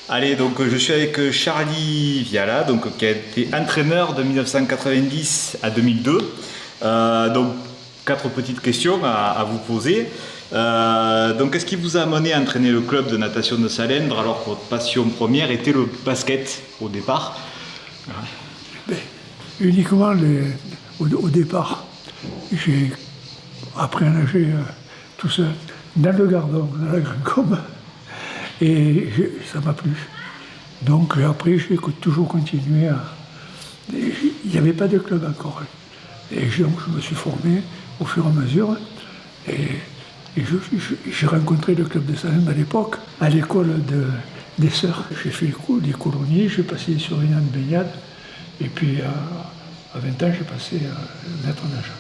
Allez, donc je suis avec Charlie Viala, donc, qui a été entraîneur de 1990 à 2002. Donc 4 petites questions à vous poser. Donc qu'est-ce qui vous a amené à entraîner le club de natation de Salindre alors que votre passion première était le basket au départ? Uniquement au départ. J'ai appris à nager tout seul dans le Gardon, dans la Grande Combe. Et ça m'a plu. Donc après, j'ai toujours continué à... Il n'y avait pas de club encore. Et je me suis formé au fur et à mesure. Et j'ai rencontré le club de Salindre à l'époque, à l'école des sœurs. J'ai fait des colonies, j'ai passé sur une année de baignade. Et puis à 20 ans, j'ai passé maître nageur.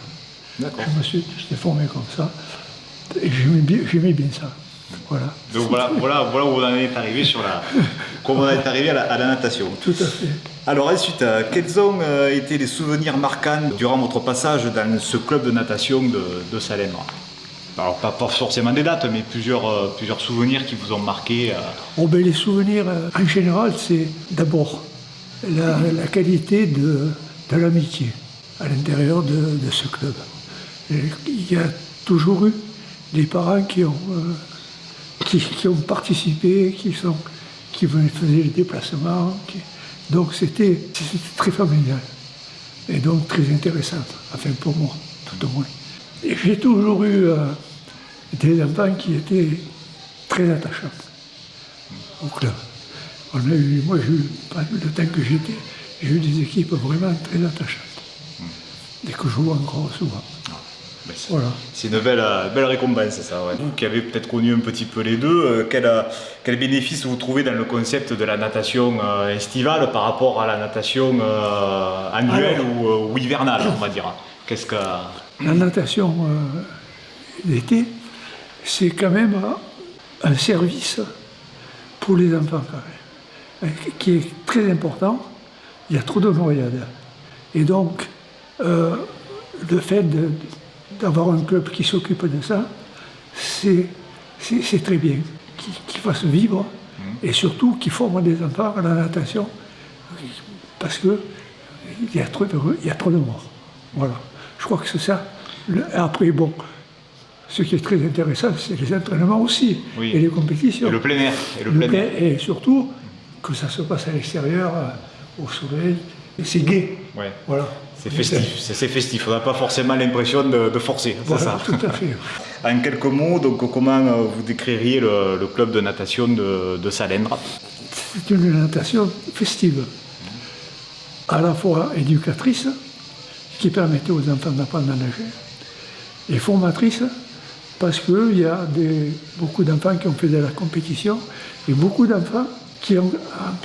D'accord. J'étais formé comme ça. Et j'aimais bien ça. Voilà. Donc voilà où on en est arrivé comment on est arrivé à la natation. Tout à fait. Alors ensuite, quels ont été les souvenirs marquants durant votre passage dans ce club de natation de Salindre? Alors pas forcément des dates, mais plusieurs souvenirs qui vous ont marqué. Les souvenirs, en général, c'est d'abord la qualité de l'amitié à l'intérieur de ce club. Il y a toujours eu des parents qui ont participé, qui faisaient les déplacements. Donc c'était très familial et donc très intéressant, enfin pour moi, tout au moins. Et j'ai toujours eu des enfants qui étaient très attachants au club. Moi j'ai eu, le temps que j'étais, j'ai eu des équipes vraiment très attachantes et que je vois encore souvent. Voilà. C'est une belle récompense, ça. Ouais. Vous qui avez peut-être connu un petit peu les deux, quel bénéfice vous trouvez dans le concept de la natation estivale par rapport à la natation annuelle ou hivernale, on va dire? La natation d'été, c'est quand même un service pour les enfants, quand même, qui est très important. Il y a trop de noyades. Et donc, le fait d'avoir un club qui s'occupe de ça, c'est très bien, qui fasse vivre et surtout qui forme des enfants à la natation parce qu'il y a trop de morts. Voilà. Je crois que c'est ça. Après, ce qui est très intéressant, c'est les entraînements aussi, et les compétitions. Et le plein air. Et surtout, que ça se passe à l'extérieur, au soleil, et c'est gai. Ouais. Voilà. C'est festif, on n'a pas forcément l'impression de forcer, voilà, c'est ça. Tout à fait. En quelques mots, donc, comment vous décririez le club de natation de Salindre? C'est une natation festive, à la fois éducatrice, qui permettait aux enfants d'apprendre à nager, et formatrice, parce qu'il y a beaucoup d'enfants qui ont fait de la compétition, et beaucoup d'enfants qui, en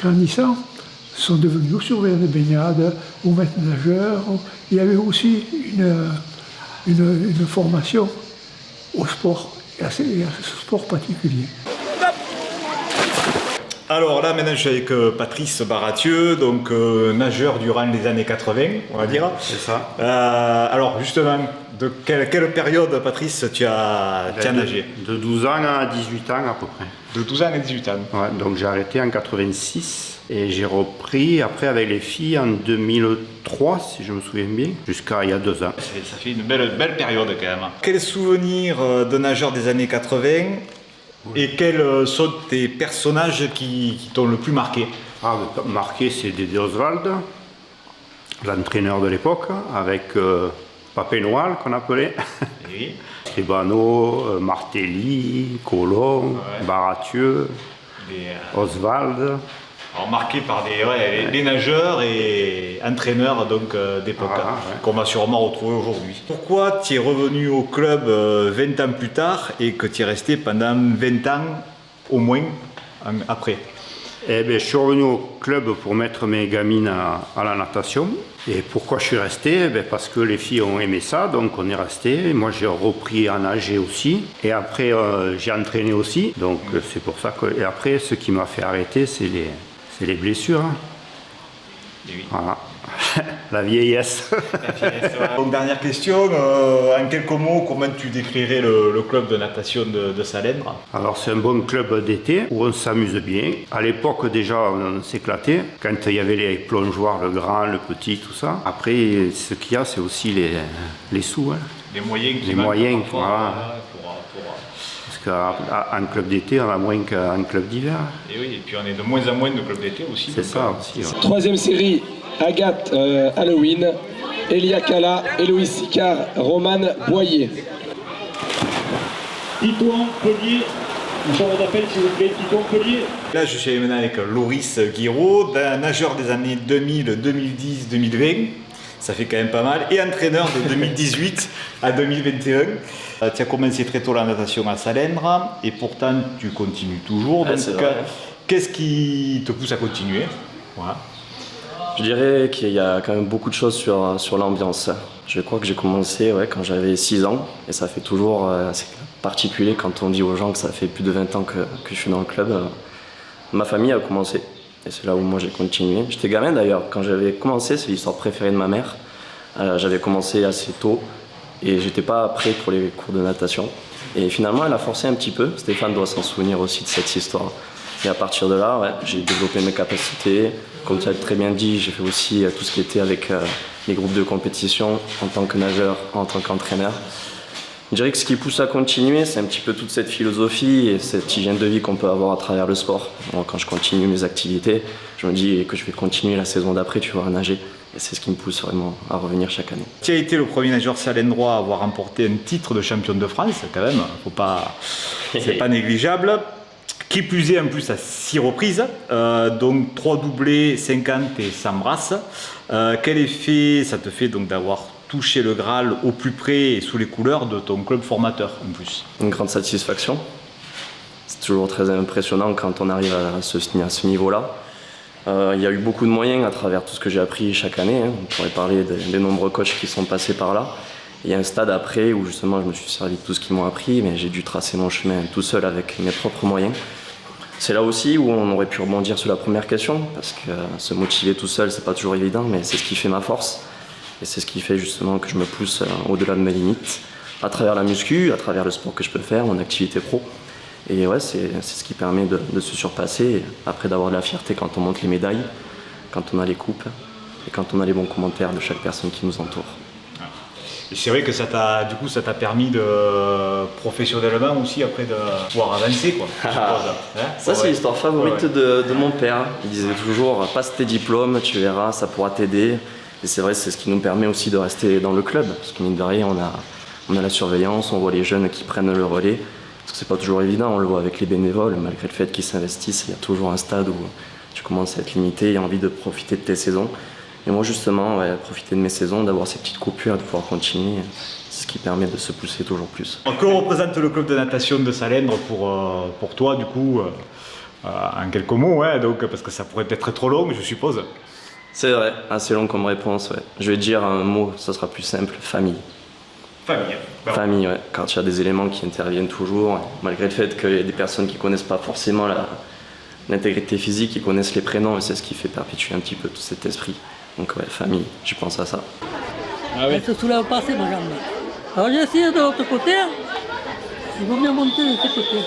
grandissant, sont devenus ou surveillants de baignade ou maîtres nageurs. Il y avait aussi une formation au sport, et à ce sport particulier. Alors là, maintenant, je suis avec Patrice Baratieux, donc nageur durant les années 80, on va dire. C'est ça. Alors justement, de quelle période, Patrice, tu as nagé? De 12 ans à 18 ans à peu près. De 12 ans à 18 ans. Ouais, donc j'ai arrêté en 86 et j'ai repris après avec les filles en 2003, si je me souviens bien, jusqu'à il y a 2 ans. Ça fait une belle période quand même. Quels souvenirs de nageur des années 80 et quels sont tes personnages qui t'ont le plus marqué? Marqué, c'est Dédé Oswald, l'entraîneur de l'époque, avec Papé Noël qu'on appelait. Oui. Scribano, Martelly, Colomb, Baratieux, Oswald. Alors marqué par des nageurs et entraîneurs d'époque, qu'on va sûrement retrouver aujourd'hui. Pourquoi tu es revenu au club 20 ans plus tard et que tu es resté pendant 20 ans au moins après? Eh bien, je suis revenu au club pour mettre mes gamines à la natation. Et pourquoi je suis resté? Eh bien, parce que les filles ont aimé ça, donc on est resté. Moi, j'ai repris à nager aussi. Et après, j'ai entraîné aussi. Donc, c'est pour ça que... Et après, ce qui m'a fait arrêter, c'est les blessures. Hein. Oui. Voilà. La vieillesse. Donc, dernière question, en quelques mots, comment tu décrirais le club de natation de Salendres? Alors c'est un bon club d'été où on s'amuse bien. À l'époque déjà on s'éclatait quand il y avait les plongeoires, le grand, le petit, tout ça. Après ce qu'il y a c'est aussi les sous. Hein. Les moyens qui les manquent moyens, parfois, voilà. pour- Parce qu'en club d'été on a moins qu'en club d'hiver. Et oui, et puis on est de moins en moins de clubs d'été aussi. C'est donc, ça aussi. Ouais. Troisième série, Agathe Halloween, Elia Kala, Héloïse Sicard, Romane Boyer. Titouan Pellier, une chambre d'appel s'il vous plaît, Titouan Pellier. Là, je suis maintenant avec Loris Guiraud, d'un nageur des années 2000, 2010, 2020. Ça fait quand même pas mal. Et entraîneur de 2018 à 2021. Tu as commencé très tôt la natation à Salendres et pourtant tu continues toujours. Ouais, Donc, c'est vrai. qu'est-ce qui te pousse à continuer? Voilà. Je dirais qu'il y a quand même beaucoup de choses sur l'ambiance. Je crois que j'ai commencé quand j'avais 6 ans et ça fait toujours assez particulier quand on dit aux gens que ça fait plus de 20 ans que je suis dans le club. Ma famille a commencé et c'est là où moi j'ai continué. J'étais gamin d'ailleurs, quand j'avais commencé, c'est l'histoire préférée de ma mère. J'avais commencé assez tôt et j'étais pas prêt pour les cours de natation. Et finalement elle a forcé un petit peu, Stéphane doit s'en souvenir aussi de cette histoire. Et à partir de là, j'ai développé mes capacités. Comme tu as très bien dit, j'ai fait aussi tout ce qui était avec les groupes de compétition en tant que nageur, en tant qu'entraîneur. Je dirais que ce qui pousse à continuer, c'est un petit peu toute cette philosophie et cette hygiène de vie qu'on peut avoir à travers le sport. Donc, quand je continue mes activités, je me dis que je vais continuer la saison d'après, tu vois, à nager. Et c'est ce qui me pousse vraiment à revenir chaque année. Tu as été le premier nageur salendrois à avoir remporté un titre de champion de France, quand même. C'est pas négligeable. Qui plus est, en plus, à 6 reprises, donc 3 doublés, 50 et 100 brasses. Quel effet ça te fait donc d'avoir touché le Graal au plus près et sous les couleurs de ton club formateur en plus? Une grande satisfaction. C'est toujours très impressionnant quand on arrive à ce niveau-là. Il y a eu beaucoup de moyens à travers tout ce que j'ai appris chaque année. On pourrait parler des nombreux coachs qui sont passés par là. Il y a un stade après où justement je me suis servi de tout ce qu'ils m'ont appris, mais j'ai dû tracer mon chemin tout seul avec mes propres moyens. C'est là aussi où on aurait pu rebondir sur la première question, parce que se motiver tout seul, c'est pas toujours évident, mais c'est ce qui fait ma force. Et c'est ce qui fait justement que je me pousse au-delà de mes limites, à travers la muscu, à travers le sport que je peux faire, mon activité pro. Et ouais, c'est ce qui permet de se surpasser, après d'avoir de la fierté quand on monte les médailles, quand on a les coupes, et quand on a les bons commentaires de chaque personne qui nous entoure. Et c'est vrai que ça t'a permis de professionnellement aussi après de pouvoir avancer quoi. Je suppose, hein. Ça c'est l'histoire favorite de mon père. Il disait toujours passe tes diplômes, tu verras, ça pourra t'aider. Et c'est vrai, c'est ce qui nous permet aussi de rester dans le club, parce que mine de rien, on a la surveillance, on voit les jeunes qui prennent le relais. Parce que c'est pas toujours évident, on le voit avec les bénévoles, malgré le fait qu'ils s'investissent, il y a toujours un stade où tu commences à être limité et envie de profiter de tes saisons. Et moi justement, profiter de mes saisons, d'avoir ces petites coupures et de pouvoir continuer, c'est ce qui permet de se pousser toujours plus. Que représente le club de natation de Salendres pour toi du coup, en quelques mots, donc, parce que ça pourrait être trop long je suppose. C'est vrai, assez long comme réponse. Je vais dire un mot, ça sera plus simple, famille. Famille. Famille, quand il y a des éléments qui interviennent toujours, malgré le fait qu'il y a des personnes qui ne connaissent pas forcément l'intégrité physique, qui connaissent les prénoms, et c'est ce qui fait perpétuer un petit peu tout cet esprit. Donc famille, je pense à ça. Ah oui. Elle se soulève pas assez, ma jambe. Alors j'ai essayé de l'autre côté, il vaut mieux monter de ce côté.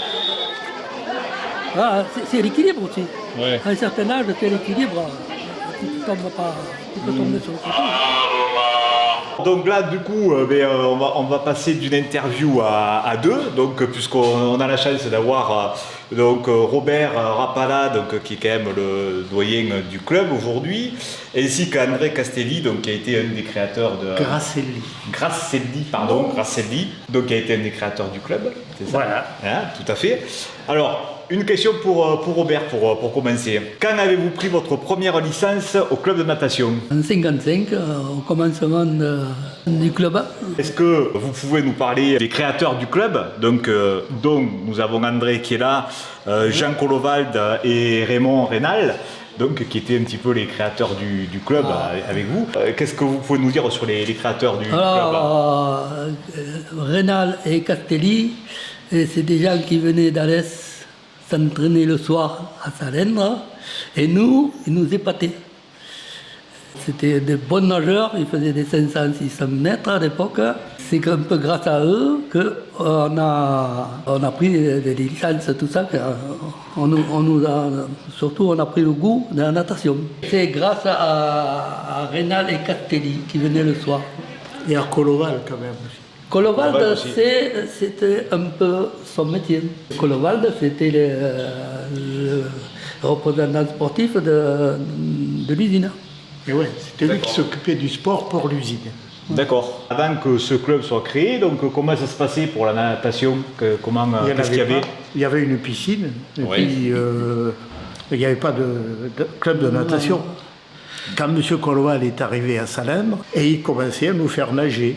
Voilà, c'est l'équilibre aussi. Ouais. À un certain âge, tu as l'équilibre, tu ne tombes pas, tu peux tomber sur le côté. Donc là, du coup, on va passer d'une interview à deux, donc puisqu'on a la chance d'avoir Robert Rapala, qui est quand même le doyen du club aujourd'hui, ainsi qu'André Castelli, donc qui a été un des créateurs de Grasselli, donc qui a été un des créateurs du club, c'est ça? Voilà. Hein, tout à fait. Alors, une question pour Robert, pour commencer. Quand avez-vous pris votre première licence au club de natation? En 55, au commencement du club. Est-ce que vous pouvez nous parler des créateurs du club, donc, dont nous avons André qui est là, Jean Colovald et Raymond Rénal, donc, qui étaient un petit peu les créateurs du club avec vous. Qu'est-ce que vous pouvez nous dire sur les créateurs du club? Rénal et Castelli, c'est des gens qui venaient d'Alès s'entraîner le soir à Salendre, et nous, ils nous épataient. C'était des bons nageurs, ils faisaient des 500-600 mètres à l'époque. C'est un peu grâce à eux qu'on a pris des licences, tout ça. Surtout, on a pris le goût de la natation. C'est grâce à Rénal et Castelli qui venaient le soir. Et à Colovald quand même. Colovald, c'était un peu son métier. Colovald, c'était le représentant sportif de l'usine. Et ouais, c'était lui qui s'occupait du sport pour l'usine. D'accord. Avant que ce club soit créé, donc comment ça se passait pour la natation? Qu'est-ce qu'il y avait? Il y avait une piscine, et puis il n'y avait pas de club de natation. Quand M. Colovald est arrivé à Salendre, et il commençait à nous faire nager.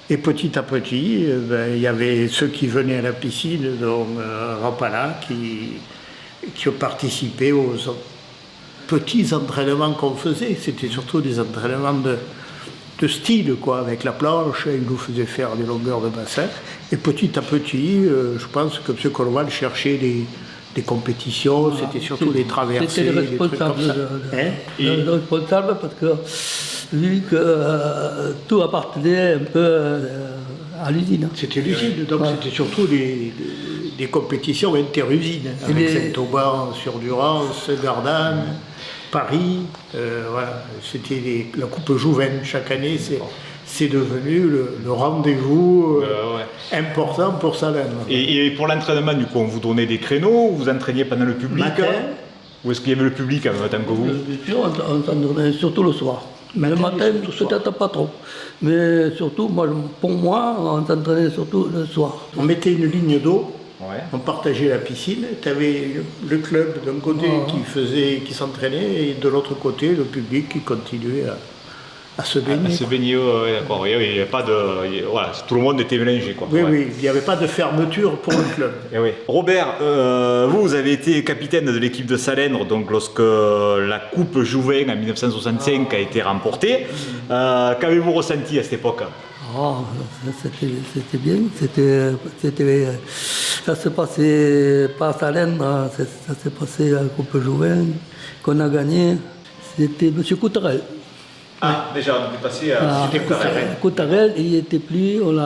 Et petit à petit, il y avait ceux qui venaient à la piscine, dont Rapala, qui ont participé aux petits entraînements qu'on faisait. C'était surtout des entraînements de style, quoi, avec la planche. Il nous faisait faire des longueurs de bassin. Et petit à petit, je pense que M. Colovald cherchait des compétitions. C'était surtout des traversées. C'était le responsable, le responsable parce que vu que tout appartenait un peu à l'usine. C'était l'usine, donc c'était surtout des compétitions interusines, avec Saint-Auban sur Durance, Gardanne, Paris, voilà. C'était la Coupe Jouven chaque année, c'est devenu le rendez-vous important pour Salendre. Et pour l'entraînement, du coup, on vous donnait des créneaux, vous entraîniez pendant le public? Ou est-ce qu'il y avait le public en même temps que vous? On s'entraînait surtout le soir. Mais le matin, peut-être pas trop. Mais surtout, pour moi, on s'entraînait surtout le soir. On mettait une ligne d'eau, on partageait la piscine. Tu avais le club d'un côté qui s'entraînait et de l'autre côté, le public qui continuait à se baigner. À se baigner, d'accord. Il y avait pas de, voilà, tout le monde était mélangé, quoi. Oui, il n'y avait pas de fermeture pour le club. Robert, vous avez été capitaine de l'équipe de Salendre, donc lorsque la Coupe Jouven en 1965 a été remportée. Qu'avez-vous ressenti à cette époque? C'était bien. Ça se passait pas à Salendre, ça s'est passé à la Coupe Jouven qu'on a gagné. C'était M. Coutarel. Déjà, on est passé à Coutarel, il n'était plus, il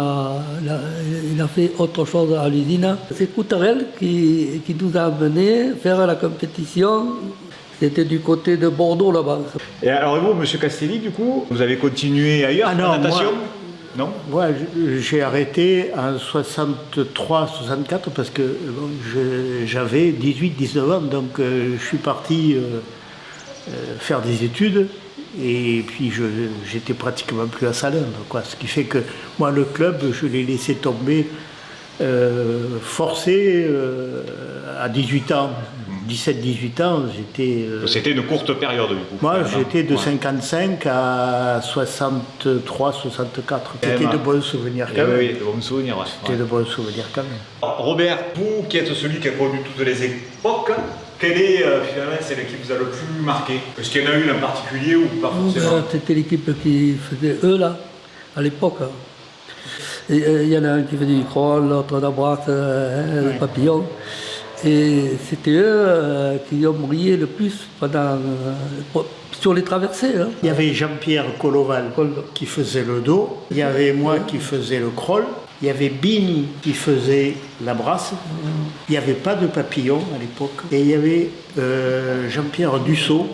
a fait autre chose à l'usine. C'est Coutarel qui nous a amenés faire la compétition. C'était du côté de Bordeaux là-bas. Et alors vous, M. Castelli, du coup, vous avez continué ailleurs en natation? Non. Moi, j'ai arrêté en 63-64 parce que j'avais 18-19 ans, donc je suis parti faire des études. Et puis j'étais pratiquement plus à Salendre, quoi. Ce qui fait que moi le club, je l'ai laissé tomber forcé à 18 ans. 17-18 ans, j'étais... C'était une courte période du coup. Moi j'étais de 55 à 63-64. C'était de bons souvenirs quand même. Oui, de bons souvenirs. C'était de bons souvenirs quand même. Robert, vous qui êtes celui qui a connu toutes les époques, quelle est finalement celle qui vous a le plus marqué? Est-ce qu'il y en a une en particulier ou pas forcément? C'était l'équipe qui faisait eux là, à l'époque. Il y en a un qui faisait du crawl, l'autre la brasse, le papillon. Et c'était eux qui ont brillé le plus sur les traversées. Il y avait Jean-Pierre Colovald qui faisait le dos, il y avait moi qui faisais le crawl, il y avait Bini qui faisait la brasse, il n'y avait pas de papillon à l'époque, et il y avait Jean-Pierre Dussault,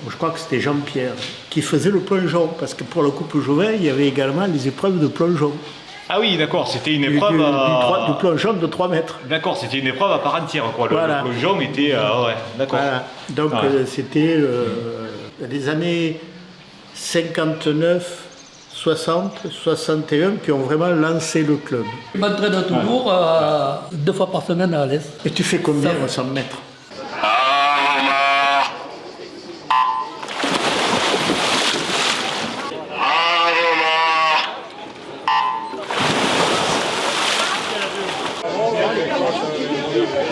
je crois que c'était Jean-Pierre, qui faisait le plongeon, parce que pour la Coupe Jouven, il y avait également les épreuves de plongeon. Ah oui, d'accord, c'était une épreuve... Du plongeon de 3 mètres. D'accord, c'était une épreuve à part entière, quoi. Le plongeon était... d'accord. Voilà. Donc c'était les années 59, 60, 61 qui ont vraiment lancé le club. Je m'entraîne toujours 2 fois par semaine à Alès. Et tu fais combien à 100 mètres?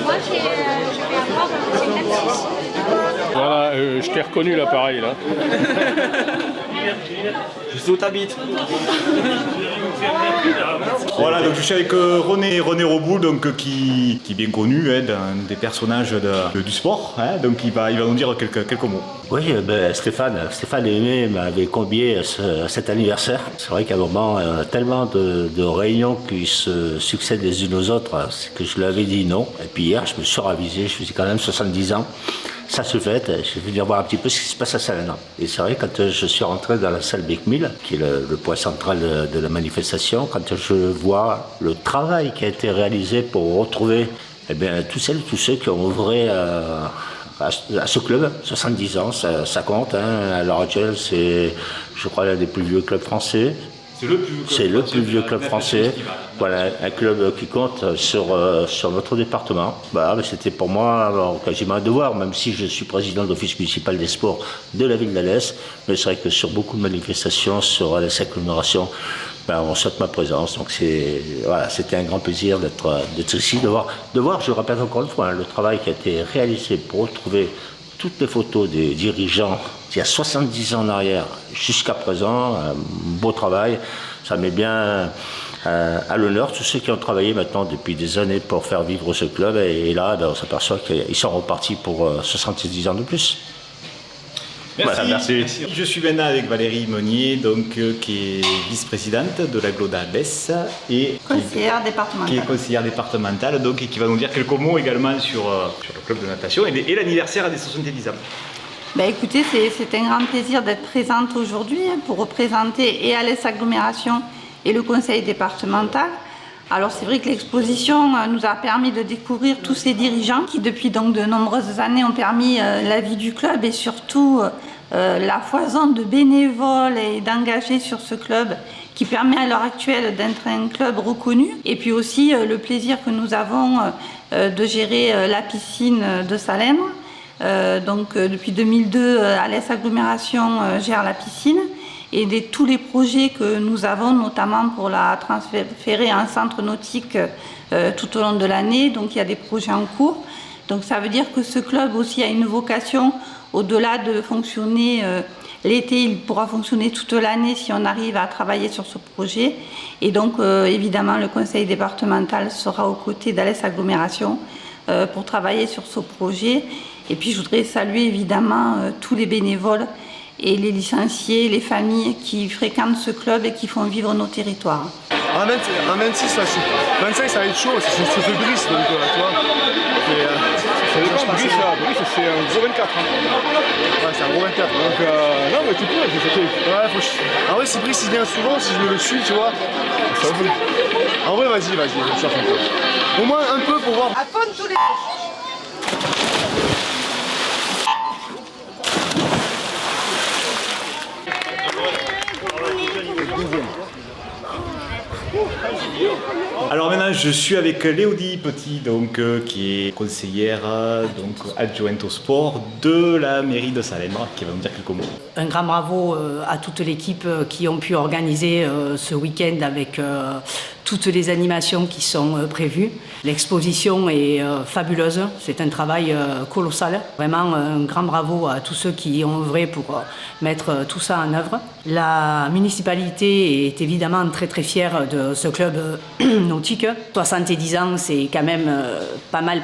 Moi, je vais avoir 56. Voilà, je t'ai reconnu là, pareil, là. Je sais où t'habites. Voilà, donc je suis avec René Roboul, donc, qui est bien connu, hein, d'un des personnages du sport, hein, donc il va nous dire quelques mots. Oui, Stéphane Aimé m'avait convié à cet anniversaire. C'est vrai qu'à un moment, tellement de réunions qui se succèdent les unes aux autres, c'est que je lui avais dit non. Et puis hier, je me suis ravisé, je faisais quand même 70 ans. Ça se fait, je vais venir voir un petit peu ce qui se passe à Salerne. Et c'est vrai, quand je suis rentré dans la salle Becmil, qui est le point central de la manifestation, quand je vois le travail qui a été réalisé pour retrouver tous ceux qui ont œuvré à ce club, 70 ans, ça compte. Hein. À l'heure actuelle, c'est, je crois, l'un des plus vieux clubs français. C'est le plus vieux club français. Voilà, un club qui compte sur notre département. C'était pour moi quasiment un devoir, même si je suis président de l'Office municipal des sports de la ville d'Alès. Mais c'est vrai que sur beaucoup de manifestations, sur Alès Agglomération, on souhaite ma présence. Donc c'était un grand plaisir d'être ici, de voir, je répète encore une fois, le travail qui a été réalisé pour retrouver toutes les photos des dirigeants il y a 70 ans en arrière jusqu'à présent. Un beau travail, ça met bien à l'honneur tous ceux qui ont travaillé maintenant depuis des années pour faire vivre ce club. Et là, on s'aperçoit qu'ils sont repartis pour 70 ans de plus. Merci. Voilà, merci. Je suis maintenant avec Valérie Monnier, donc, qui est vice-présidente de l'Agglo d'Alès et conseillère départementale. Qui est conseillère départementale, donc, et qui va nous dire quelques mots également sur le club de natation et l'anniversaire des 70 ans. Écoutez, c'est un grand plaisir d'être présente aujourd'hui pour représenter et Alès Agglomération et le conseil départemental. Alors c'est vrai que l'exposition nous a permis de découvrir tous ces dirigeants qui depuis donc de nombreuses années ont permis la vie du club et surtout la foison de bénévoles et d'engagés sur ce club qui permet à l'heure actuelle d'être un club reconnu. Et puis aussi le plaisir que nous avons de gérer la piscine de Salerne. Depuis 2002, Alès Agglomération gère la piscine et tous les projets que nous avons, notamment pour la transférer à un centre nautique tout au long de l'année. Donc il y a des projets en cours. Donc ça veut dire que ce club aussi a une vocation au-delà de fonctionner l'été, il pourra fonctionner toute l'année si on arrive à travailler sur ce projet. Et donc évidemment le conseil départemental sera aux côtés d'Alès Agglomération pour travailler sur ce projet. Et puis je voudrais saluer évidemment tous les bénévoles et les licenciés, les familles qui fréquentent ce club et qui font vivre nos territoires. En 26, 25 ça va être chaud, c'est fait Brice, donc tu vois. Brice, c'est un gros 24. Ouais, c'est un gros 24. Donc non, mais tu peux, j'ai fait. En vrai, si Brice il vient souvent, si je le suis, tu vois. En vrai, vas-y, je cherche un peu. Au moins un peu pour voir. À fond tous les... Alors maintenant, je suis avec Léodie Petit, donc, qui est conseillère adjointe au sport de la mairie de Salerne, qui va nous dire quelques mots. Un grand bravo à toute l'équipe qui ont pu organiser ce week-end avec toutes les animations qui sont prévues. L'exposition est fabuleuse, c'est un travail colossal. Vraiment un grand bravo à tous ceux qui ont œuvré pour mettre tout ça en œuvre. La municipalité est évidemment très très fière de ce club nautique. 70 ans, c'est quand même pas mal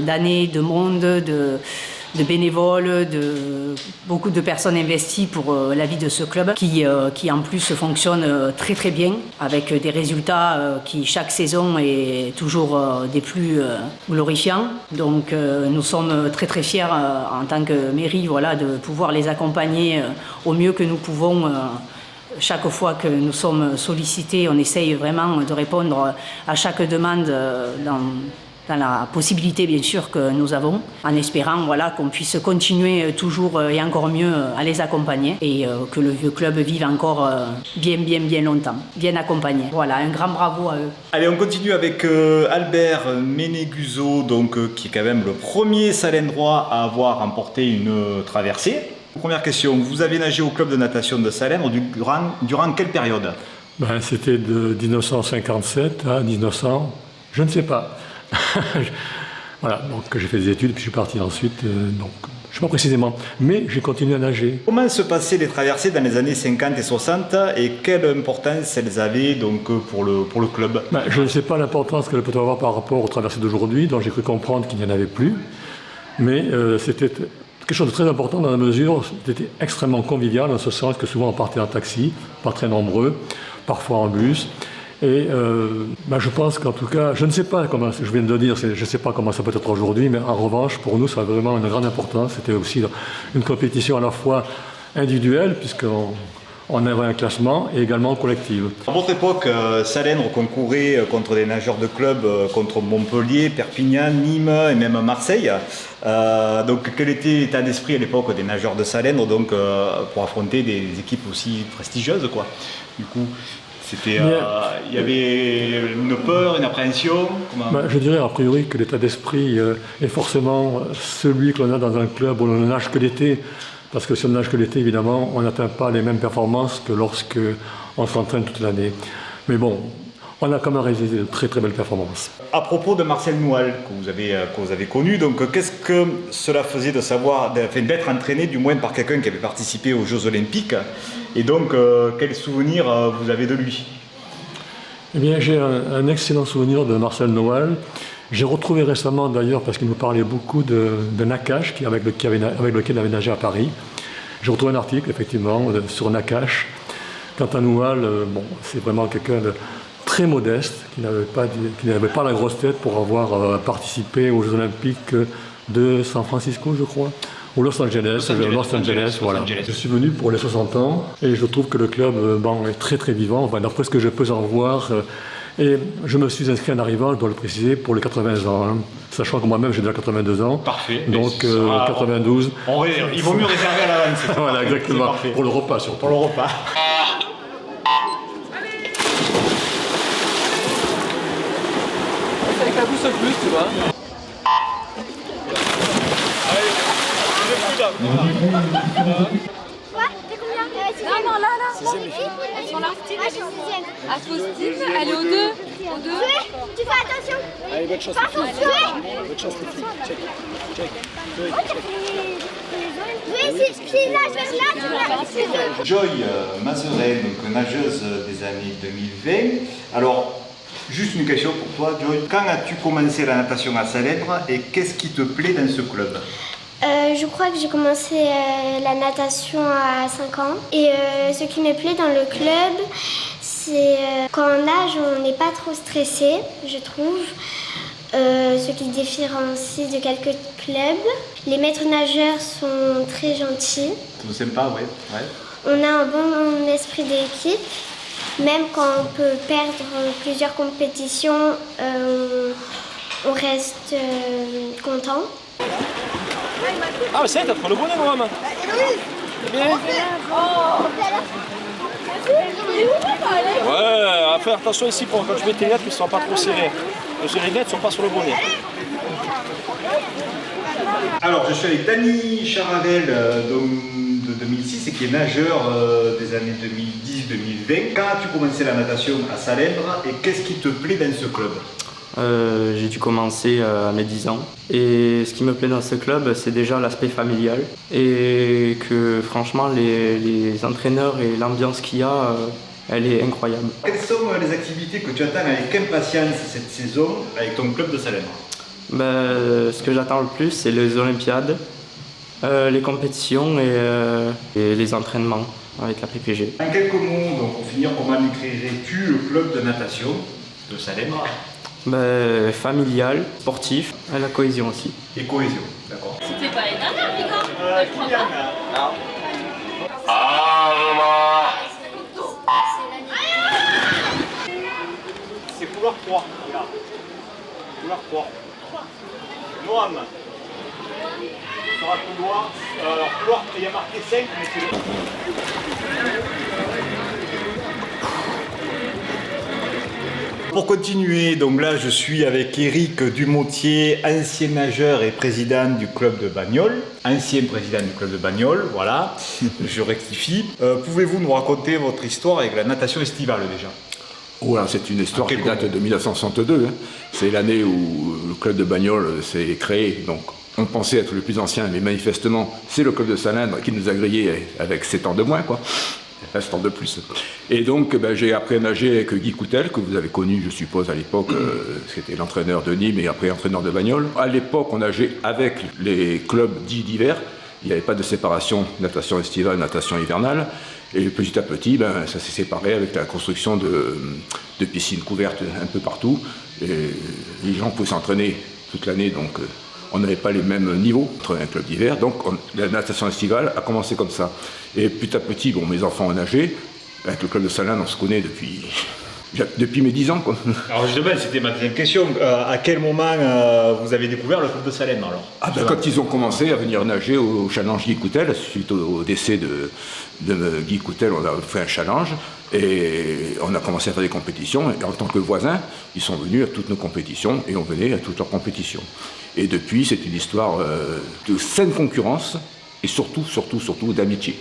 d'années, de monde, de bénévoles, de beaucoup de personnes investies pour la vie de ce club qui en plus fonctionne très très bien avec des résultats qui chaque saison est toujours des plus glorifiants. Donc nous sommes très très fiers en tant que mairie de pouvoir les accompagner au mieux que nous pouvons. Chaque fois que nous sommes sollicités, on essaye vraiment de répondre à chaque demande dans la possibilité bien sûr que nous avons, en espérant qu'on puisse continuer toujours et encore mieux à les accompagner et que le vieux club vive encore bien longtemps, bien accompagné. Voilà, un grand bravo à eux. Allez, on continue avec Albert Ménéguzo, qui est quand même le premier Salendrois à avoir remporté une traversée. Première question, vous avez nagé au club de natation de Salerne durant quelle période? C'était de 1957 à 1900, je ne sais pas. Voilà, donc j'ai fait des études, puis je suis parti ensuite, donc je ne sais pas précisément, mais j'ai continué à nager. Comment se passaient les traversées dans les années 50 et 60 et quelle importance elles avaient donc pour le club? Je ne sais pas l'importance qu'elles peuvent avoir par rapport aux traversées d'aujourd'hui, dont j'ai cru comprendre qu'il n'y en avait plus, mais c'était quelque chose de très important dans la mesure où c'était extrêmement convivial, en ce sens que souvent on partait en taxi, pas très nombreux, parfois en bus. Et je pense qu'en tout cas, je ne sais pas comment, je viens de le dire, je ne sais pas comment ça peut être aujourd'hui, mais en revanche, pour nous, ça a vraiment une grande importance. C'était aussi une compétition à la fois individuelle, puisqu'on avait un classement, et également collective. À votre époque, Salèndre concourait contre des nageurs de club, contre Montpellier, Perpignan, Nîmes et même Marseille. Donc quel était l'état d'esprit à l'époque des nageurs de Salèndre pour affronter des équipes aussi prestigieuses, quoi. Du coup, il y avait une peur, une appréhension. Je dirais a priori que l'état d'esprit est forcément celui que l'on a dans un club où l'on ne nage que l'été. Parce que si on ne nage que l'été, évidemment, on n'atteint pas les mêmes performances que lorsque on s'entraîne toute l'année. Mais bon, on a quand même réalisé de très très belles performances. À propos de Marcel Noual, que vous avez connu, donc qu'est-ce que cela faisait de savoir, d'être entraîné du moins par quelqu'un qui avait participé aux Jeux Olympiques? Et donc, quel souvenir vous avez de lui? Eh bien, j'ai un excellent souvenir de Marcel Noual. J'ai retrouvé récemment d'ailleurs, parce qu'il nous parlait beaucoup de Nakache, avec lequel il avait nagé à Paris. J'ai retrouvé un article, effectivement, sur Nakache. Quant à Noual, c'est vraiment quelqu'un de très modeste, qui n'avait pas la grosse tête pour avoir participé aux Jeux Olympiques de San Francisco, je crois, ou Los Angeles, voilà. Je suis venu pour les 60 ans et je trouve que le club est très très vivant, d'après ce que je peux en voir. Et je me suis inscrit en arrivant, je dois le préciser, pour les 80 ans, hein, sachant que moi-même j'ai déjà 82 ans. Parfait. Donc 92. Il vaut mieux réserver à l'avance. Voilà, exactement. Pour le repas surtout. Pour le repas. Avec la boussole plus, tu vois. Non, là. Elles sont là. À Faustine, elle est au 2. Tu fais attention. Allez, bonne chance les filles. Bonne chance les filles. Check. Oui, c'est là, je vais là. Joy Mazerin, donc nageuse des années 2020. Alors, juste une question pour toi, Joy. Quand as-tu commencé la natation à Salèndre et qu'est-ce qui te plaît dans ce club? Je crois que j'ai commencé la natation à 5 ans. Et ce qui me plaît dans le club, c'est quand on nage, on n'est pas trop stressé, je trouve. Ce qui différencie de quelques clubs. Les maîtres nageurs sont très gentils. C'est sympa, ouais. On a un bon esprit d'équipe. Même quand on peut perdre plusieurs compétitions, on reste content. Ah, mais ça y est, t'as pris le bonnet, Noam. Ouais, faire attention ici quand tu mets tes lunettes, qu'ils ne sont pas trop serrés. Les lunettes ne sont pas sur le bonnet. Alors, je suis avec Dany Charavel de 2006 et qui est nageur des années 2010-2020. Quand as-tu commencé la natation à Salèndre et qu'est-ce qui te plaît dans ce club? J'ai dû commencer à mes 10 ans. Et ce qui me plaît dans ce club, c'est déjà l'aspect familial. Et que franchement, les entraîneurs et l'ambiance qu'il y a, elle est incroyable. Quelles sont les activités que tu attends avec impatience cette saison avec ton club de Salèndre? Ce que j'attends le plus, c'est les Olympiades, les compétitions et les entraînements avec la PPG. En quelques mots, donc, pour finir, comment décrirais-tu le club de natation de Salèndre? Familial, sportif, et la cohésion aussi. Et cohésion, d'accord. C'était pas les dernières, Kylian. C'est couloir 3, regarde. Couloir 3. Noam. Ce sera couloir. Alors, couloir, il y a marqué 5, mais c'est le. Pour continuer, donc là je suis avec Éric Dumontier, ancien nageur et président du club de Bagnols. Ancien président du club de Bagnols, voilà, je rectifie. Pouvez-vous nous raconter votre histoire avec la natation estivale déjà? Voilà, c'est une histoire qui date de 1962. Hein. C'est l'année où le club de Bagnols s'est créé. Donc, on pensait être le plus ancien, mais manifestement, c'est le club de Salindre qui nous a grillé avec 7 ans de moins, quoi. 7 ans de plus. Et donc, j'ai appris à nager avec Guy Coutel, que vous avez connu, je suppose, à l'époque. C'était l'entraîneur de Nîmes et après entraîneur de Bagnols. À l'époque, on nageait avec les clubs dits d'hiver. Il n'y avait pas de séparation natation estivale, natation hivernale. Et petit à petit, ça s'est séparé avec la construction de piscines couvertes un peu partout. Et les gens pouvaient s'entraîner toute l'année, donc on n'avait pas les mêmes niveaux entre un club d'hiver. Donc la natation estivale a commencé comme ça. Et petit à petit, mes enfants ont nagé. Avec le club de Salindre, on se connaît depuis mes 10 ans. Quoi. Alors justement, c'était ma deuxième question. À quel moment vous avez découvert le club de Salindre alors Quand ils ont commencé à venir nager au challenge Guy Coutel, suite au décès de Guy Coutel, on a fait un challenge et on a commencé à faire des compétitions. Et en tant que voisins, ils sont venus à toutes nos compétitions et on venait à toutes leurs compétitions. Et depuis, c'est une histoire de saine concurrence et surtout d'amitié.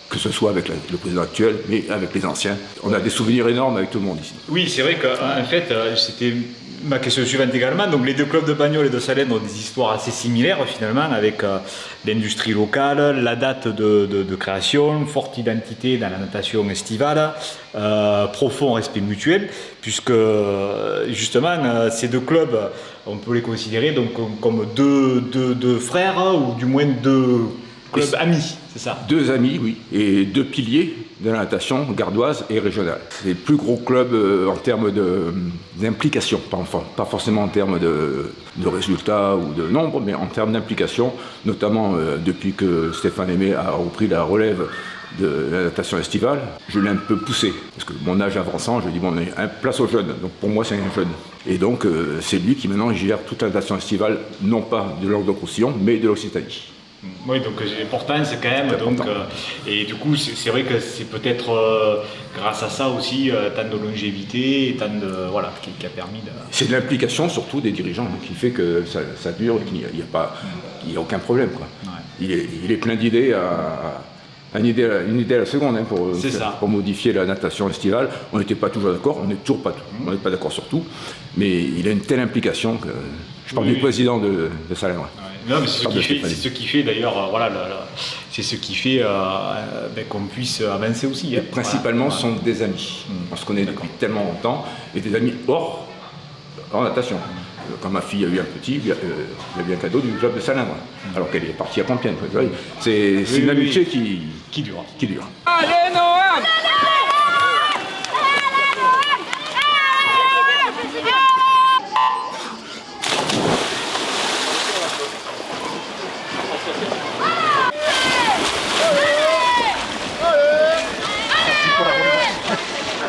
Que ce soit avec le président actuel, mais avec les anciens. On a des souvenirs énormes avec tout le monde ici. Oui, c'est vrai qu'en fait, c'était ma question suivante également. Donc les deux clubs de Bagnols et de Salindre ont des histoires assez similaires finalement, avec l'industrie locale, la date de création, forte identité dans la natation estivale, profond respect mutuel, puisque justement ces deux clubs, on peut les considérer donc comme deux frères, ou du moins deux clubs amis. C'est ça. 2 amis, oui, et 2 piliers de la natation gardoise et régionale. C'est les plus gros clubs en termes d'implication, pas forcément en termes de résultats ou de nombre, mais en termes d'implication, notamment depuis que Stéphane Aimé a repris la relève de la natation estivale. Je l'ai un peu poussé, parce que mon âge avançant, je dis place aux jeunes, donc pour moi c'est un jeune. Et donc c'est lui qui maintenant gère toute la natation estivale, non pas de Languedoc-Roussillon, mais de l'Occitanie. Oui, donc c'est important, c'est quand même. Donc, et du coup, c'est vrai que c'est peut-être grâce à ça aussi, tant de longévité, et tant de. Voilà, qui a permis de. C'est de l'implication surtout des dirigeants qui fait que ça dure et qu'il n'y a aucun problème. Quoi. Ouais. Il est plein d'idées une idée à la seconde pour modifier la natation estivale. On n'était pas toujours d'accord, on n'est toujours pas, on n'est pas d'accord sur tout, mais il a une telle implication que je parle du président de Salindre. Ouais. Non, mais c'est ce qui fait d'ailleurs, c'est ce qui fait qu'on puisse avancer aussi. Hein. Principalement, ce sont des amis. On se connaît depuis tellement longtemps, et des amis hors natation. Quand ma fille a eu un petit, il a eu un cadeau du club de Salindre, alors qu'elle est partie à Compiègne. C'est une amitié qui dure. Allez, Noam!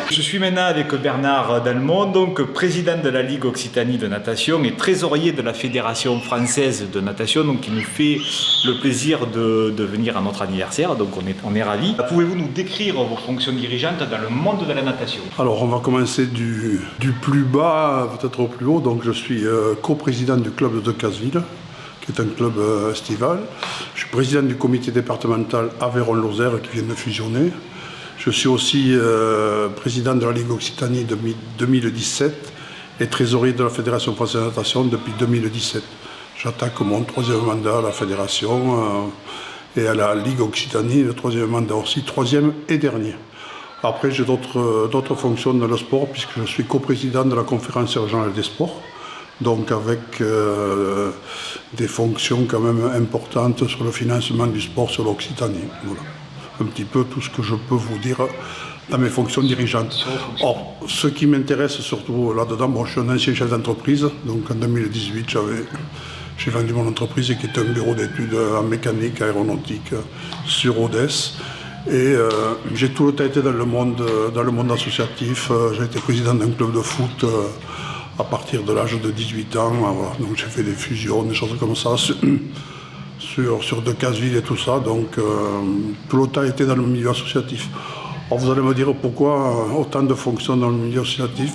Je suis maintenant avec Bernard Dalmont, donc président de la Ligue Occitanie de natation et trésorier de la Fédération française de natation, donc qui nous fait le plaisir de venir à notre anniversaire, donc on est ravis. Pouvez-vous nous décrire vos fonctions dirigeantes dans le monde de la natation? Alors on va commencer du plus bas, peut-être au plus haut. Donc je suis coprésident du club de Decazeville, qui est un club estival. Je suis président du comité départemental Aveyron-Lozère qui vient de fusionner. Je suis aussi président de la Ligue Occitanie depuis 2017 et trésorier de la Fédération française de natation depuis 2017. J'attaque mon 3e mandat à la Fédération et à la Ligue Occitanie, le 3e mandat aussi, 3e et dernier. Après, j'ai d'autres fonctions dans le sport puisque je suis coprésident de la Conférence régionale des sports, donc avec des fonctions quand même importantes sur le financement du sport sur l'Occitanie. Voilà. Un petit peu tout ce que je peux vous dire dans mes fonctions dirigeantes. Or, ce qui m'intéresse surtout là-dedans, je suis un ancien chef d'entreprise, donc en 2018 j'ai vendu mon entreprise qui est un bureau d'études en mécanique aéronautique sur Odès. Et j'ai tout le temps été dans le monde associatif. J'ai été président d'un club de foot à partir de l'âge de 18 ans. Voilà. Donc j'ai fait des fusions, des choses comme ça. Sur Decazeville et tout ça, donc tout le temps été dans le milieu associatif. Alors vous allez me dire pourquoi autant de fonctions dans le milieu associatif.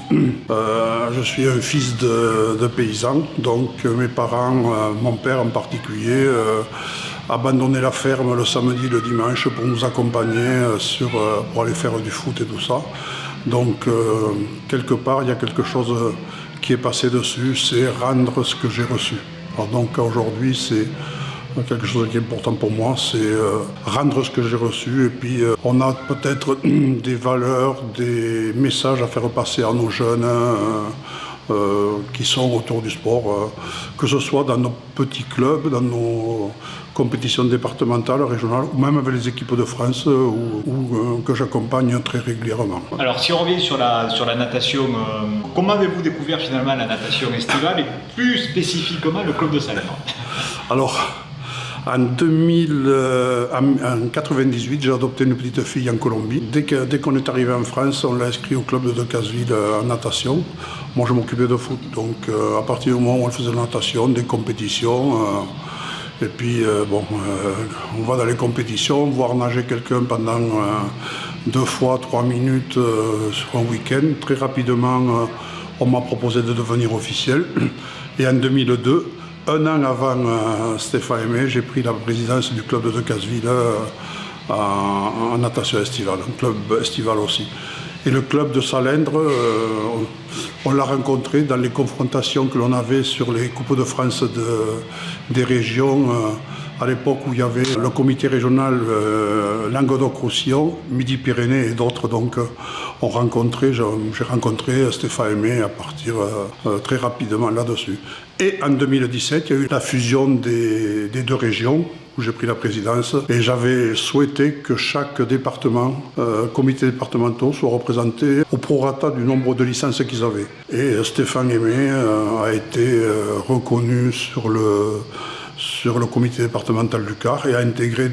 Je suis un fils de paysan, donc mes parents, mon père en particulier, abandonnaient la ferme le samedi et le dimanche pour nous accompagner pour aller faire du foot et tout ça. Donc, quelque part, il y a quelque chose qui est passé dessus, c'est rendre ce que j'ai reçu. Alors, donc, aujourd'hui, c'est quelque chose qui est important pour moi, c'est rendre ce que j'ai reçu. Et puis, on a peut-être des valeurs, des messages à faire passer à nos jeunes qui sont autour du sport, que ce soit dans nos petits clubs, dans nos compétitions départementales, régionales, ou même avec les équipes de France que j'accompagne très régulièrement. Alors si on revient sur la natation, comment avez-vous découvert finalement la natation estivale et plus spécifiquement le club de Salèndre? Alors, en 1998, j'ai adopté une petite fille en Colombie. Dès qu'on est arrivé en France, on l'a inscrit au club de Decazeville en natation. Moi, je m'occupais de foot. Donc, à partir du moment où on faisait de la natation, des compétitions, et puis, on va dans les compétitions, voir nager quelqu'un pendant 2 fois 3 minutes sur un week-end. Très rapidement, on m'a proposé de devenir officiel. Et en 2002, 1 an avant Stéphane Aimé, j'ai pris la présidence du club de Decazeville en natation estivale, un club estival aussi. Et le club de Salèndre, on l'a rencontré dans les confrontations que l'on avait sur les Coupes de France des régions, à l'époque où il y avait le comité régional Languedoc-Roussillon, Midi-Pyrénées et d'autres. Donc, j'ai rencontré Stéphane Aimé à partir très rapidement là-dessus. Et en 2017, il y a eu la fusion des 2 régions, où j'ai pris la présidence, et j'avais souhaité que chaque département, comité départemental, soit représenté au prorata du nombre de licences qu'ils avaient. Et Stéphane Aimé a été reconnu sur le comité départemental du Car et a intégré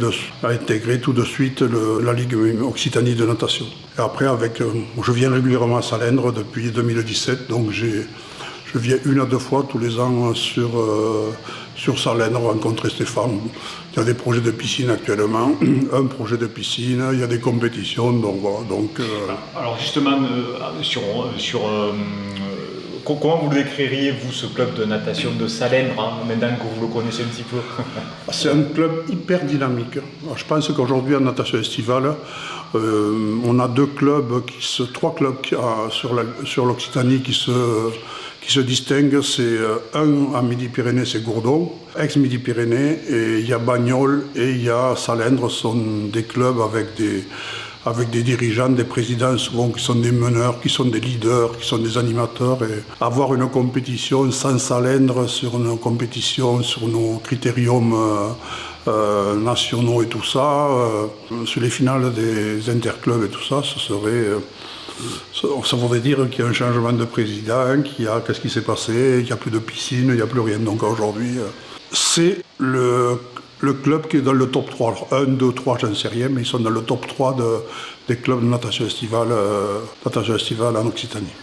tout de suite la Ligue Occitanie de natation. Et après, je viens régulièrement à Salèndre depuis 2017, donc je viens 1 à 2 fois tous les ans sur Salèndre rencontrer Stéphane. Il y a des projets de piscine actuellement, un projet de piscine, il y a des compétitions, donc voilà. Alors justement, comment vous le décririez, vous, ce club de natation de Salèndre, maintenant que vous le connaissez un petit peu? C'est un club hyper dynamique. Alors, je pense qu'aujourd'hui, en natation estivale, on a 3 clubs sur l'Occitanie qui se distinguent. C'est un à Midi-Pyrénées, c'est Gourdon, ex-Midi-Pyrénées, et il y a Bagnols et il y a Salèndre, sont des clubs avec des dirigeants, des présidents souvent qui sont des meneurs, qui sont des leaders, qui sont des animateurs. Et avoir une compétition sans Salèndre sur nos compétitions, sur nos critériums nationaux et tout ça, sur les finales des interclubs et tout ça, ça voudrait dire qu'il y a un changement de président, qu'est-ce qui s'est passé, qu'il n'y a plus de piscine, il n'y a plus rien. Donc aujourd'hui, c'est le club qui est dans le top 3. Alors 1, 2, 3, j'en sais rien, mais ils sont dans le top 3 des clubs de natation estivale en Occitanie.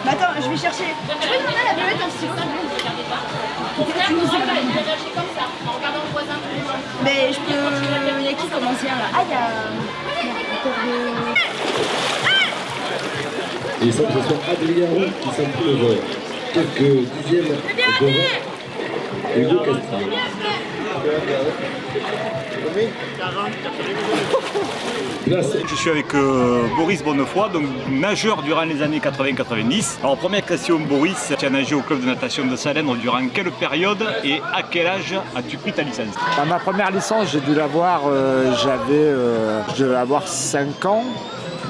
Attends, je vais chercher. Tu peux demander à la violette un stylo? Mais je peux. Il y a qui comme ancien là? Ah, il y a. Il semble que ce soit Adrien Roux qui s'impose quelques dixièmes devant Hugo Castillo. Je suis avec Boris Bonnefoy, donc nageur durant les années 80-90. Alors première question, Boris, tu as nagé au club de natation de Salèndre durant quelle période et à quel âge as-tu pris ta licence? Ma première licence, j'ai dû l'avoir, je devais avoir 5 ans.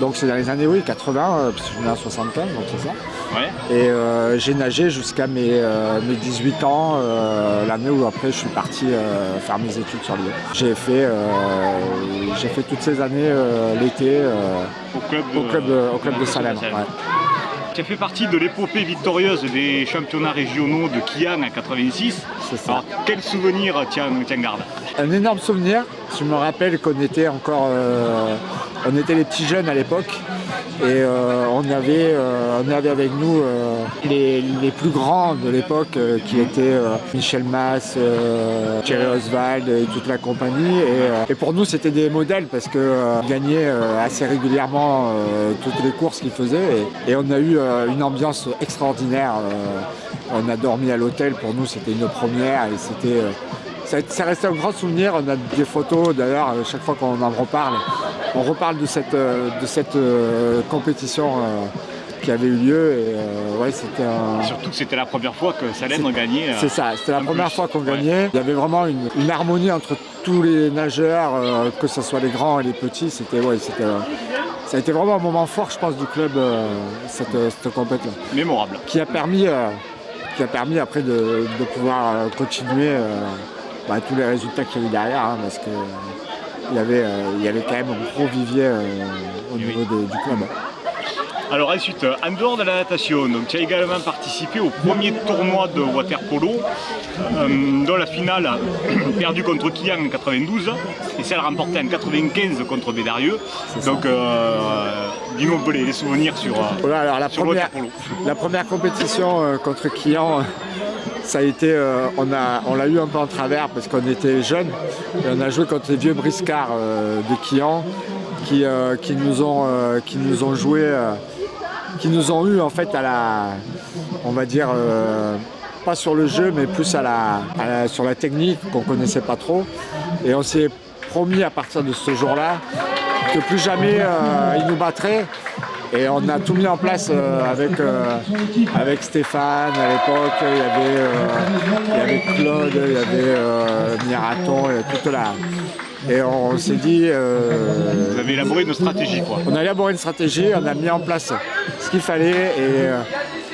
Donc c'est dans les années 80, parce que je suis né en 75, donc c'est ça. Ouais. Et j'ai nagé jusqu'à mes 18 ans, l'année où après je suis parti faire mes études sur Lyon. J'ai fait toutes ces années l'été au club de Salèndre. Ouais. Tu as fait partie de l'épopée victorieuse des championnats régionaux de Quillan en 86. C'est ça. Alors, quel souvenir tiens garde? Un énorme souvenir. Je me rappelle qu'on était encore, on était les petits jeunes à l'époque et on avait avec nous les plus grands de l'époque qui étaient Michel Mas, Thierry Oswald et toute la compagnie. Et pour nous c'était des modèles parce qu'ils gagnaient assez régulièrement toutes les courses qu'ils faisaient et on a eu une ambiance extraordinaire. On a dormi à l'hôtel, pour nous c'était une première et ça resté un grand souvenir. On a des photos d'ailleurs, chaque fois qu'on en reparle, on reparle de cette compétition qui avait eu lieu. Et, ouais, c'était Surtout que c'était la première fois que Salène gagnait. C'est ça, c'était la première fois qu'on gagnait. Il y avait vraiment une harmonie entre tous les nageurs, que ce soit les grands et les petits. Ça a été vraiment un moment fort, je pense, du club, cette compétition. Mémorable. Qui a permis après de pouvoir continuer tous les résultats qu'il y a eu derrière, hein, parce qu'il y avait quand même un gros vivier au niveau du club. Alors ensuite, en dehors de la natation, donc, tu as également participé au premier tournoi de water-polo, dont la finale perdue contre Quillan en 92 et celle remportée en 95 contre Bédarieux. Donc, dis-nous un peu les souvenirs sur, alors sur le water-polo. La première compétition contre Quillan, ça a été, on l'a eu un peu en travers parce qu'on était jeunes et on a joué contre les vieux briscards de Quillan qui nous ont joué. Qui nous ont eu en fait on va dire, pas sur le jeu, mais plus sur la technique qu'on connaissait pas trop. Et on s'est promis à partir de ce jour-là que plus jamais ils nous battraient. Et on a tout mis en place avec Stéphane à l'époque, il y avait Claude, il y avait Miraton, toute la... Et on s'est dit... Vous avez élaboré une stratégie, quoi. On a élaboré une stratégie, on a mis en place ce qu'il fallait. Et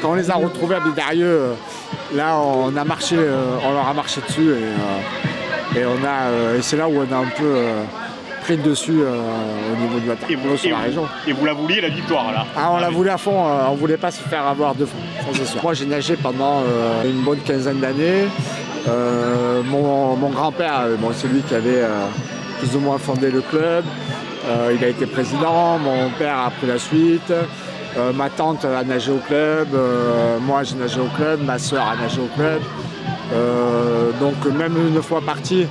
quand on les a retrouvés à Bédarieux, là, on leur a marché dessus. Et c'est là où on a un peu pris le dessus au niveau du water-polo sur la région. Et vous la vouliez, la victoire, là? Ah, on la voulait à fond, on ne voulait pas se faire avoir deux fois, ça c'est sûr. Moi, j'ai nagé pendant une bonne quinzaine d'années. Mon grand-père, c'est lui qui avait plus ou moins fondé le club. Il a été président, mon père a pris la suite. Ma tante a nagé au club, moi j'ai nagé au club, ma soeur a nagé au club. Donc même une fois parti,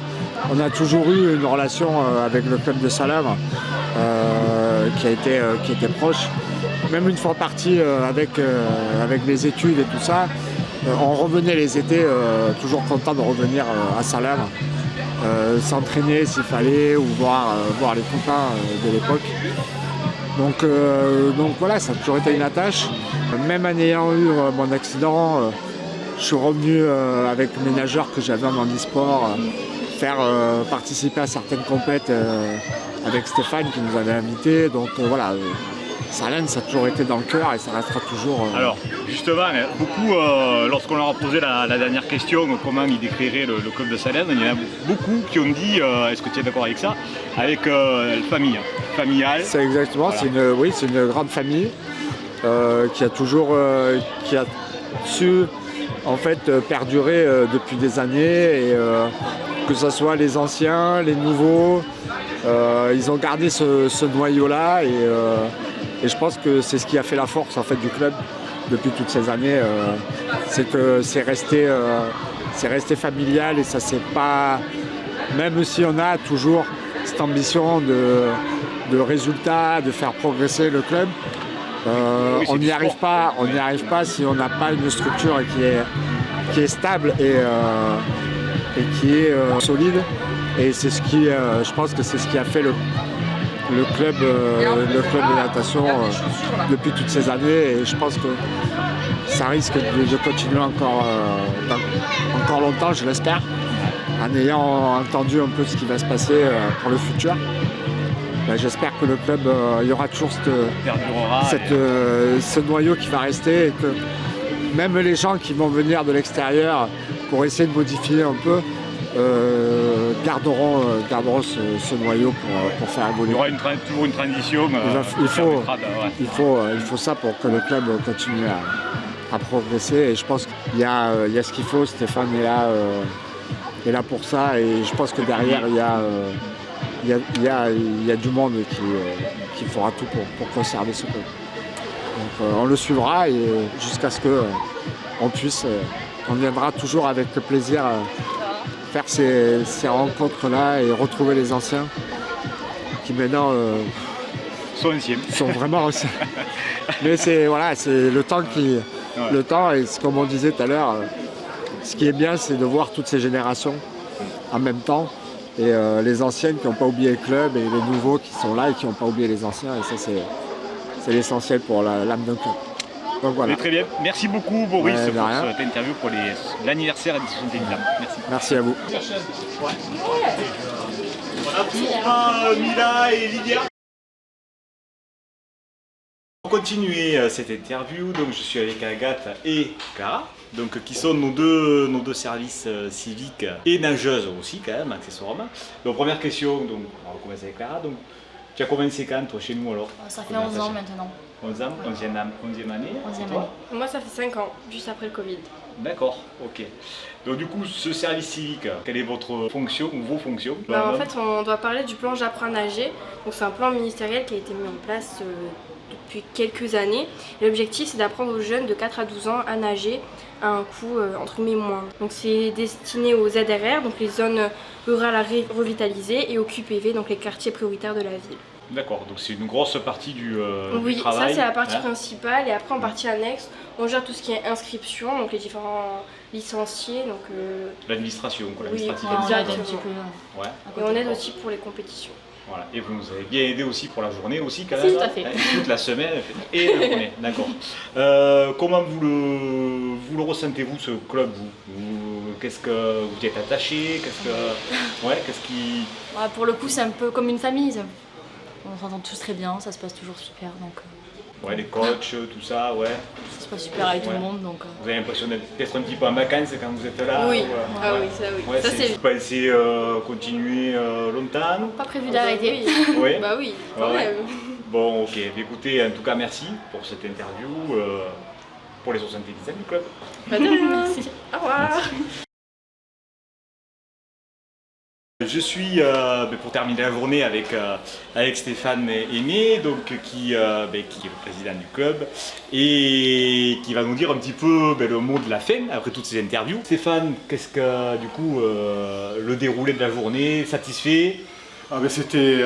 on a toujours eu une relation avec le club de Salène qui était proche. Même une fois parti avec les études et tout ça, on revenait les étés, toujours content de revenir à Salène, s'entraîner s'il fallait ou voir les copains de l'époque. Donc voilà, ça a toujours été une attache. Même en ayant eu mon accident, je suis revenu avec mes nageurs que j'avais en handisport, faire participer à certaines compètes avec Stéphane qui nous avait invités. Donc voilà. Salène, ça a toujours été dans le cœur et ça restera toujours... Alors, justement, beaucoup, lorsqu'on leur a posé la dernière question, comment ils décriraient le club de Salène, il y en a beaucoup qui ont dit, est-ce que tu es d'accord avec ça, avec famille, familiale. C'est exactement, voilà. C'est une grande famille qui a toujours qui a su en fait perdurer depuis des années, et que ce soit les anciens, les nouveaux, ils ont gardé ce noyau-là, et je pense que c'est ce qui a fait la force en fait du club depuis toutes ces années. C'est que c'est resté familial, et ça c'est pas, même si on a toujours cette ambition de résultats, de faire progresser le club, on n'y arrive pas si on n'a pas une structure qui est stable et qui est solide. Et c'est ce qui, je pense que c'est ce qui a fait le club de natation depuis toutes ces années, et je pense que ça risque de continuer encore longtemps, je l'espère, en ayant entendu un peu ce qui va se passer pour le futur. Ben, j'espère que le club, il y aura toujours ce noyau qui va rester, et que même les gens qui vont venir de l'extérieur pour essayer de modifier un peu, garderont ce noyau pour faire évoluer. Il y aura toujours une transition. Il faut ça pour que le club continue à progresser, et je pense qu'il y a ce qu'il faut. Stéphane est là pour ça, et je pense que derrière il y a du monde qui fera tout pour conserver ce club. Donc on le suivra, et jusqu'à ce qu'on viendra toujours avec plaisir faire ces rencontres-là et retrouver les anciens qui maintenant sont vraiment anciens. Mais c'est le temps le temps, et comme on disait tout à l'heure, ce qui est bien, c'est de voir toutes ces générations en même temps. Et les anciennes qui n'ont pas oublié le club et les nouveaux qui sont là et qui n'ont pas oublié les anciens. Et ça, c'est l'essentiel pour l'âme d'un club. Donc voilà. Très bien. Merci beaucoup Boris pour rien. cette interview pour l'anniversaire des 70 ans. Merci. Merci à vous. On a toujours Mila et Lydia. Pour continuer cette interview, donc je suis avec Agathe et Clara, donc qui sont nos deux services civiques et nageuses aussi quand même accessoirement. Donc première question, donc on va commencer avec Clara. Donc tu as commencé quand toi chez nous alors? Ça fait 11 ans maintenant. 11 ans, 11e année. 11e année. Moi ça fait 5 ans, juste après le Covid. D'accord, ok. Donc du coup, ce service civique, quelle est votre fonction ou vos fonctions? En fait, on doit parler du plan J'apprends à nager. Donc c'est un plan ministériel qui a été mis en place depuis quelques années. Et l'objectif, c'est d'apprendre aux jeunes de 4 à 12 ans à nager à un coût entre guillemets moindre. Donc c'est destiné aux ZRR, donc les zones rurales à revitaliser, et aux QPV, donc les quartiers prioritaires de la ville. D'accord, donc c'est une grosse partie du travail. Oui, ça c'est la partie principale, et après en partie annexe, on gère tout ce qui est inscription, donc les différents licenciés. Donc l'administration, quoi, oui, l'administratif. Ouais. Et on aide aussi pour les compétitions. Voilà. Et vous nous avez bien aidé aussi pour la journée aussi quand même. Si, tout à fait. Toute la semaine et la journée, d'accord. Comment vous le ressentez-vous ce club Qu'est-ce que vous êtes attaché? Pour le coup, c'est un peu comme une famille. On s'entend tous très bien, ça se passe toujours super. Donc, ouais, les coachs, tout ça, ouais. Ça se passe super avec tout le monde. Donc, Vous avez l'impression d'être un petit peu en vacances quand vous êtes là? Oui, oui, ça oui. Ouais, ça, vous pensez continuer longtemps? Pas prévu d'arrêter. Oui. Bah oui, quand même. Bon, ok. Écoutez, en tout cas, merci pour cette interview, pour les 70 ans du club. Merci. Au revoir. Merci. Je suis, pour terminer la journée, avec Stéphane Aimé, donc, qui est le président du club et qui va nous dire un petit peu le mot de la fin après toutes ces interviews. Stéphane, qu'est-ce que du coup le déroulé de la journée, satisfait? C'était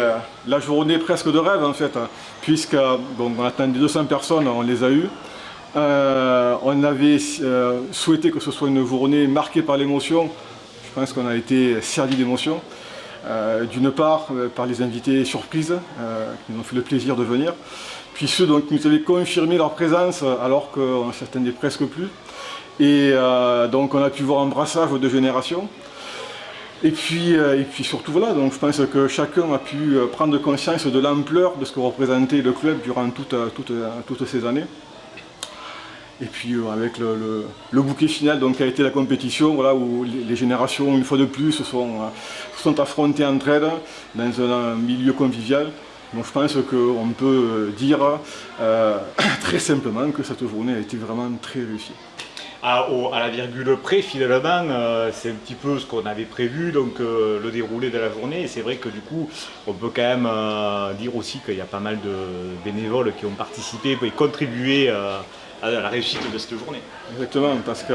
la journée presque de rêve en fait, puisque on attendait 200 personnes, on les a eues. On avait souhaité que ce soit une journée marquée par l'émotion. Je pense qu'on a été servi d'émotion. D'une part, par les invités surprises qui nous ont fait le plaisir de venir, puis ceux qui nous avaient confirmé leur présence alors qu'on ne s'attendait presque plus. Et donc on a pu voir un brassage de générations. Et puis surtout voilà, donc je pense que chacun a pu prendre conscience de l'ampleur de ce que représentait le club durant toutes ces années. Et puis avec le bouquet final qui a été la compétition, voilà, où les générations une fois de plus se sont affrontées entre elles dans un milieu convivial. Donc je pense qu'on peut dire très simplement que cette journée a été vraiment très réussie. À la virgule près, finalement, c'est un petit peu ce qu'on avait prévu, donc le déroulé de la journée. Et c'est vrai que du coup, on peut quand même dire aussi qu'il y a pas mal de bénévoles qui ont participé et contribué à la réussite de cette journée. Exactement, parce que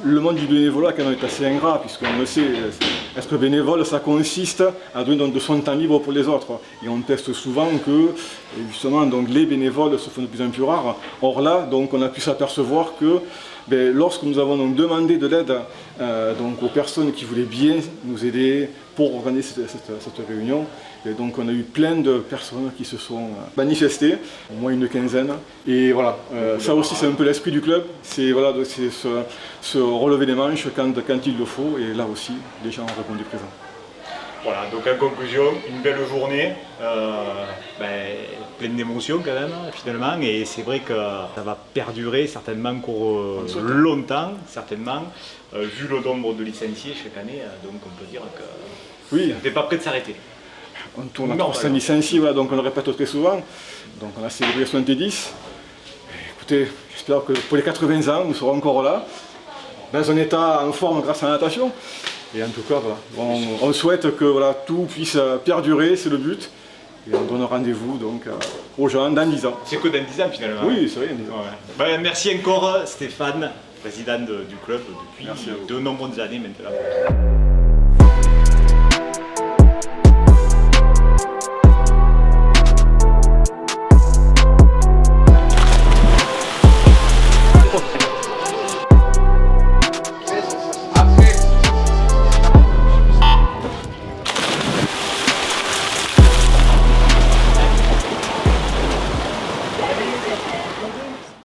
le monde du bénévolat quand même est assez ingrat, puisqu'on le sait, être bénévole, ça consiste à donner de son temps libre pour les autres. Et on teste souvent que justement les bénévoles se font de plus en plus rares. Or là, on a pu s'apercevoir que lorsque nous avons demandé de l'aide aux personnes qui voulaient bien nous aider pour organiser cette réunion, et donc on a eu plein de personnes qui se sont manifestées, au moins une quinzaine. Et voilà, ça aussi c'est un peu l'esprit du club, c'est se relever les manches quand il le faut, et là aussi les gens ont répondu présent. Voilà, donc en conclusion, une belle journée, pleine d'émotions quand même finalement, et c'est vrai que ça va perdurer certainement encore longtemps, certainement, vu le nombre de licenciés chaque année, donc on peut dire que oui, on n'est pas prêt de s'arrêter. On tourne à 300 licenciés, voilà, donc on le répète très souvent, donc on a célébré 70. Écoutez, j'espère que pour les 80 ans, nous serons encore là, dans un état en forme grâce à la natation. Et en tout cas, voilà, on souhaite que tout puisse perdurer, c'est le but. Et on donne rendez-vous aux gens dans 10 ans. C'est que dans 10 ans finalement. Oui, c'est vrai, dans 10 ans. Ouais. Merci encore Stéphane, président du club depuis de nombreuses années maintenant.